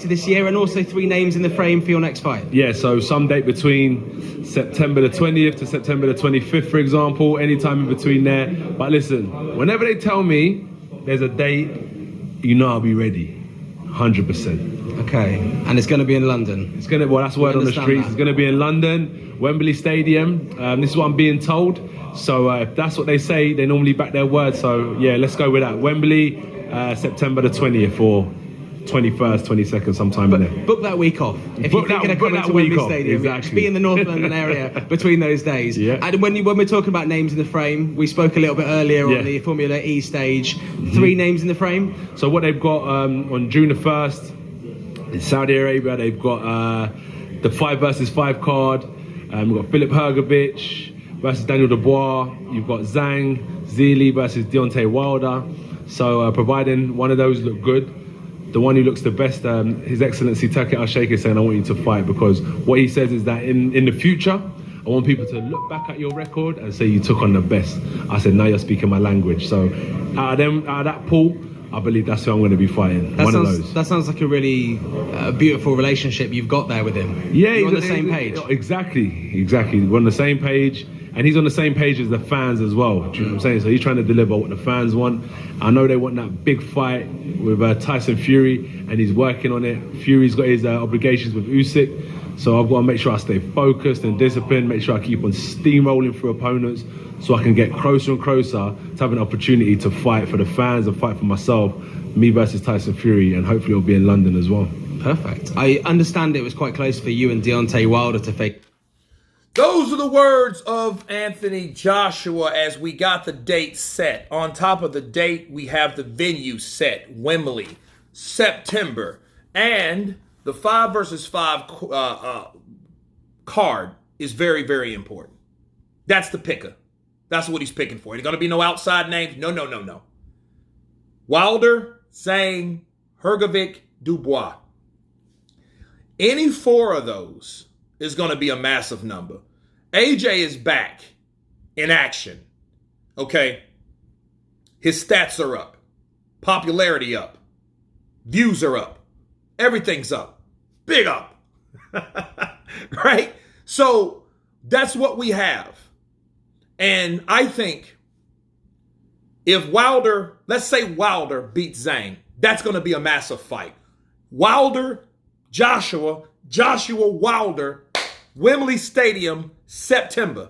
this year, and also 3 names in the frame for your next fight. Yeah, so some date between September the 20th to September the 25th, for example, anytime in between there. But listen, whenever they tell me there's a date, you know I'll be ready, 100%. Okay, and it's going to be in London. It's gonna, well, that's word on the streets. It's gonna be in London, Wembley Stadium. This is what I'm being told. So if that's what they say, they normally back their word. So yeah, let's go with that. Wembley, September the 20th or 21st, 22nd, sometime in there. Book that week off. If you're thinking of coming to Wembley Stadium, exactly. Be in the North London area between those days. Yeah. And when we're talking about names in the frame, we spoke a little bit earlier on the Formula E stage. 3 names in the frame. So what they've got on June the 1st, in Saudi Arabia, they've got the 5 versus 5 card. We've got Philip Hrgovic versus Daniel Dubois. You've got Zhang Zhili versus Deontay Wilder. So providing one of those look good, the one who looks the best, His Excellency Turki Al-Sheikh is saying, I want you to fight, because what he says is that in the future, I want people to look back at your record and say you took on the best. I said, now you're speaking my language. So out of that pool, I believe that's who I'm going to be fighting. One of those. That sounds like a really beautiful relationship you've got there with him. Yeah, you're on the same page. Exactly. We're on the same page. And he's on the same page as the fans as well. Do you know what I'm saying? So he's trying to deliver what the fans want. I know they want that big fight with Tyson Fury, and he's working on it. Fury's got his obligations with Usyk. So I've got to make sure I stay focused and disciplined, make sure I keep on steamrolling through opponents so I can get closer and closer to have an opportunity to fight for the fans and fight for myself, me versus Tyson Fury, and hopefully it'll be in London as well. Perfect. I understand it was quite close for you and Deontay Wilder to fake. Those are the words of Anthony Joshua as we got the date set. On top of the date, we have the venue set, Wembley, September. And the 5 versus 5 card is very, very important. That's the picker. That's what he's picking for. There's going to be no outside names. No. Wilder, Zhang, Hrgovic, Dubois. Any 4 of those is going to be a massive number. AJ is back in action. Okay? His stats are up. Popularity up. Views are up. Everything's up. Big up. Right? So that's what we have. And I think if Wilder, let's say Wilder beats Zhang, that's going to be a massive fight. Wilder, Joshua, Wilder, Wembley Stadium, September.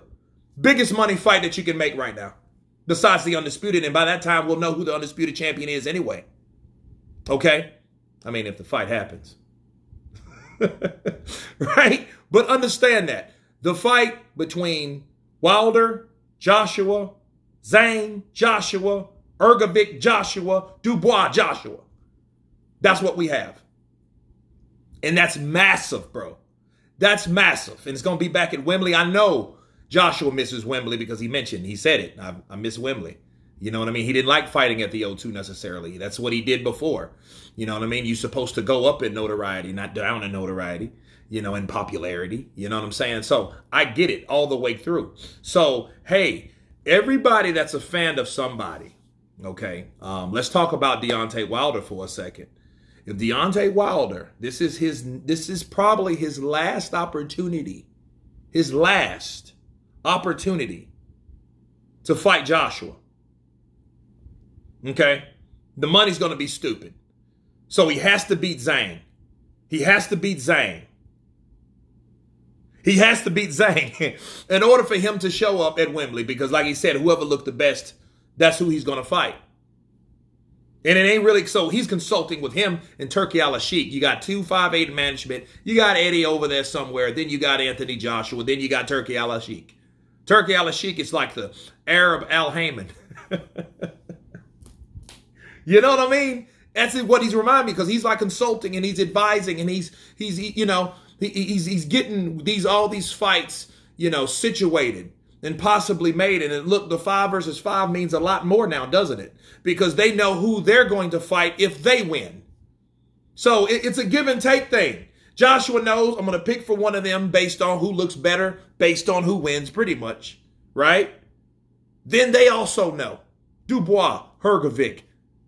Biggest money fight that you can make right now, besides the Undisputed. And by that time, we'll know who the Undisputed champion is anyway. Okay? I mean, if the fight happens. Right? But understand that. The fight between Wilder, Joshua, Zhang, Joshua, Hrgovic, Joshua, Dubois, Joshua. That's what we have. And that's massive, bro. That's massive. And it's going to be back at Wembley. I know Joshua misses Wembley because he said it. I miss Wembley. You know what I mean? He didn't like fighting at the O2 necessarily. That's what he did before. You know what I mean? You're supposed to go up in notoriety, not down in notoriety, in popularity. You know what I'm saying? So I get it all the way through. So, hey, everybody that's a fan of somebody, okay, let's talk about Deontay Wilder for a second. If Deontay Wilder, this is probably his last opportunity to fight Joshua. Okay? The money's going to be stupid. So he has to beat Zhang. He has to beat Zhang in order for him to show up at Wembley, because like he said, whoever looked the best, that's who he's going to fight. And it ain't really, so he's consulting with him and Turki Al-Sheikh. You got 258 management. You got Eddie over there somewhere. Then you got Anthony Joshua. Then you got Turki Al-Sheikh. Turki Al-Sheikh is like the Arab Al Heyman. You know what I mean? That's what he's reminding me, because he's like consulting and he's advising and he's getting all these fights, situated and possibly made. And look, the 5 versus 5 means a lot more now, doesn't it? Because they know who they're going to fight if they win. So it's a give and take thing. Joshua knows I'm going to pick for one of them based on who looks better, based on who wins, pretty much, right? Then they also know. Dubois, Hrgovic,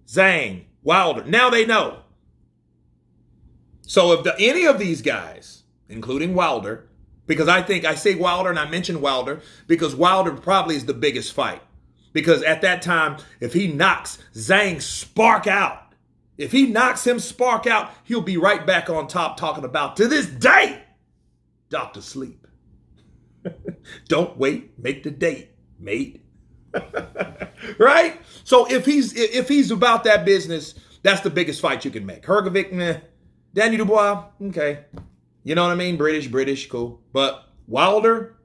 Zhang, Wilder. Now they know. So if any of these guys, including Wilder, because I say Wilder and I mention Wilder because Wilder probably is the biggest fight. Because at that time, if he knocks Zhang Spark out, if he knocks him Spark out, he'll be right back on top talking about, to this day, Dr. Sleep. Don't wait, make the date, mate. Right? So if he's about that business, that's the biggest fight you can make. Hrgovic, meh. Daniel Dubois, okay. You know what I mean? British, cool. But Wilder,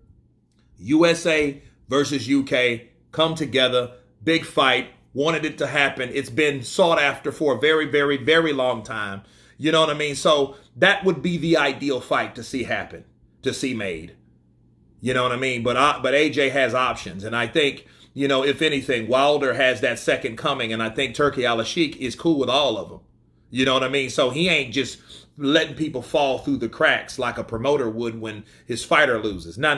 USA versus UK, come together, big fight, wanted it to happen. It's been sought after for a very, very, very long time. You know what I mean? So that would be the ideal fight to see happen, to see made. You know what I mean? But AJ has options. And I think, you know, if anything, Wilder has that second coming. And I think Turki Al-Sheikh is cool with all of them. You know what I mean? So he ain't just letting people fall through the cracks like a promoter would when his fighter loses. No.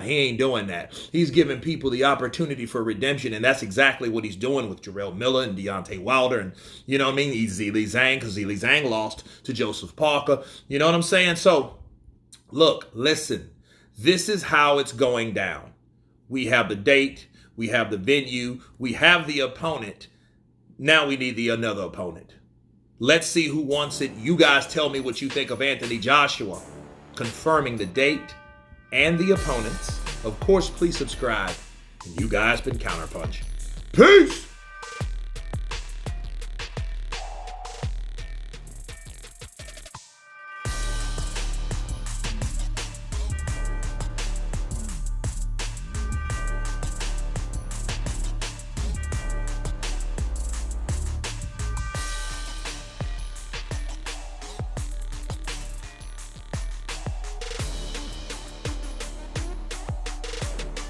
He ain't doing that. He's giving people the opportunity for redemption, and that's exactly what he's doing with Jarrell Miller and Deontay Wilder, and you know what I mean? He's Zhilei Zhang, because Zhilei Zhang lost to Joseph Parker. You know what I'm saying? So, look, listen. This is how it's going down. We have the date. We have the venue. We have the opponent. Now we need another opponent. Let's see who wants it. You guys tell me what you think of Anthony Joshua. Confirming the date and the opponents. Of course, please subscribe. And you guys been Counterpunch. Peace!